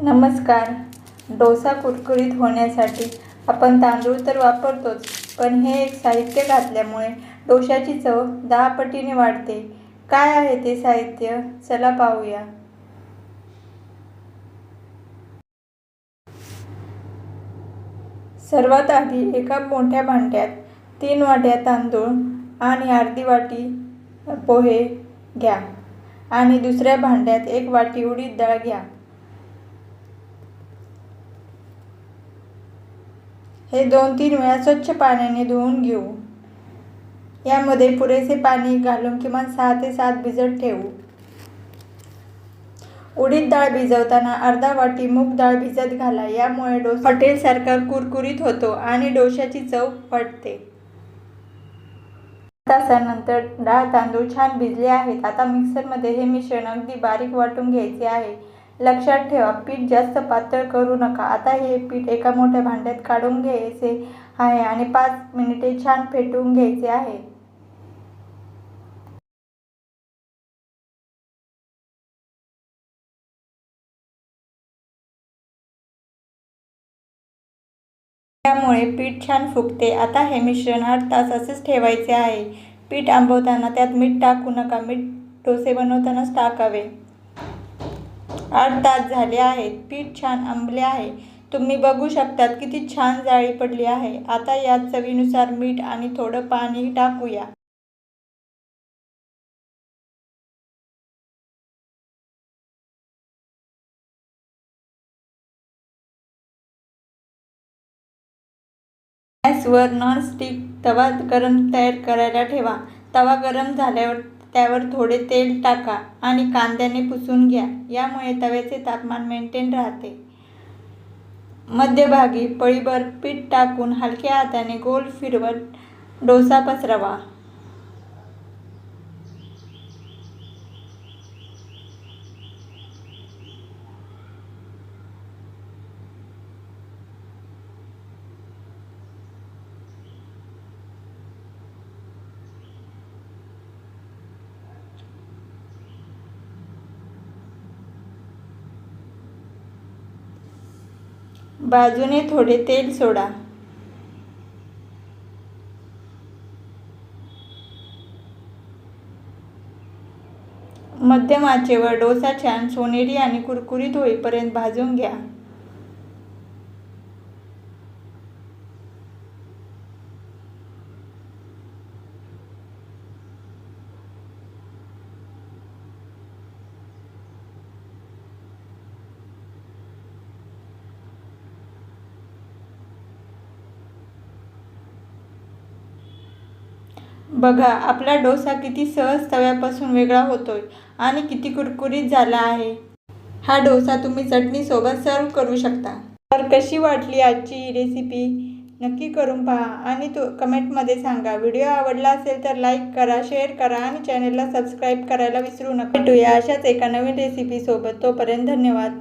नमस्कार. डोसा कुरकुरीत होण्यासाठी आपण तांदूळ तर वापरतोच, पण हे एक साहित्य घातल्यामुळे डोशाची चव 10 पटीने वाढते. काय आहे ते साहित्य? चला पाहूया. सर्वात आधी एका मोठ्या भांड्यात 3 वाट्या तांदूळ आणि अर्धी वाटी पोहे घ्या आणि दुसऱ्या भांड्यात 1 वाटी उडीद डाळ घ्या. हे 2-3 वेळा स्वच्छ पाण्याने धुवून घेऊ. यामध्ये पुरेसे पाणी घालून किमान 6 ते 7 भिजत ठेवू. उडीद डाळ भिजवताना अर्धा वाटी मूग डाळ भिजत घाला. यामुळे डोसा हॉटेलसारखा कुरकुरीत होतो आणि डोशाची चव वाढते. तासानंतर डाळ तांदूळ छान भिजले आहेत. आता मिक्सरमध्ये हे मिश्रण अगदी बारीक वाटून घ्यायचे आहे. लक्षात ठेवा, पीठ जास्त पातळ करू नका. आता हे पीठ एका मोठ्या भांड्यात काढून घ्यायचे आहे आणि 5 मिनिटे छान फेटून घ्यायचे आहे. त्यामुळे पीठ छान फुगते. आता हे मिश्रण 8 तास असेच ठेवायचे आहे. पीठ आंबवताना त्यात मीठ टाकू नका. मीठ डोसे बनवतानाच टाकावे. 8 तास झाले आहेत. पीठ छान आंबले आहे. तुम्ही बघू शकतात किती छान जाळी पडली आहे. आता यात चवीनुसार मीठ आणि थोडं पाणी टाकूया. गॅसवर नॉनस्टिक तवा गरम तयार करायला ठेवा. तवा गरम झाल्यावर त्यावर थोडे तेल टाका आणि कांद्याने पुसून घ्या. यामुळे तव्याचे तापमान मेंटेन राहते. मध्यभागी पळीभर पीठ टाकून हलक्या हाताने गोल फिरवत डोसा पसरवा. बाजूने थोडे तेल सोडा. मध्यम आचेवर डोसा छान सोनेरी आणि कुरकुरीत होईपर्यंत भाजून घ्या. बघा, आपला डोसा किती सहज तव्यापासून वेगळा होतोय आणि किती कुरकुरीत झाला आहे. हा डोसा तुम्ही चटणीसोबत सर्व करू शकता. तर कशी वाटली आजची ही रेसिपी? नक्की करून पहा आणि कमेंटमध्ये सांगा. व्हिडिओ आवडला असेल तर लाईक करा, शेअर करा आणि चॅनलला सबस्क्राईब करायला विसरू नका. भेटूया अशाच एका नवीन रेसिपीसोबत. तोपर्यंत धन्यवाद.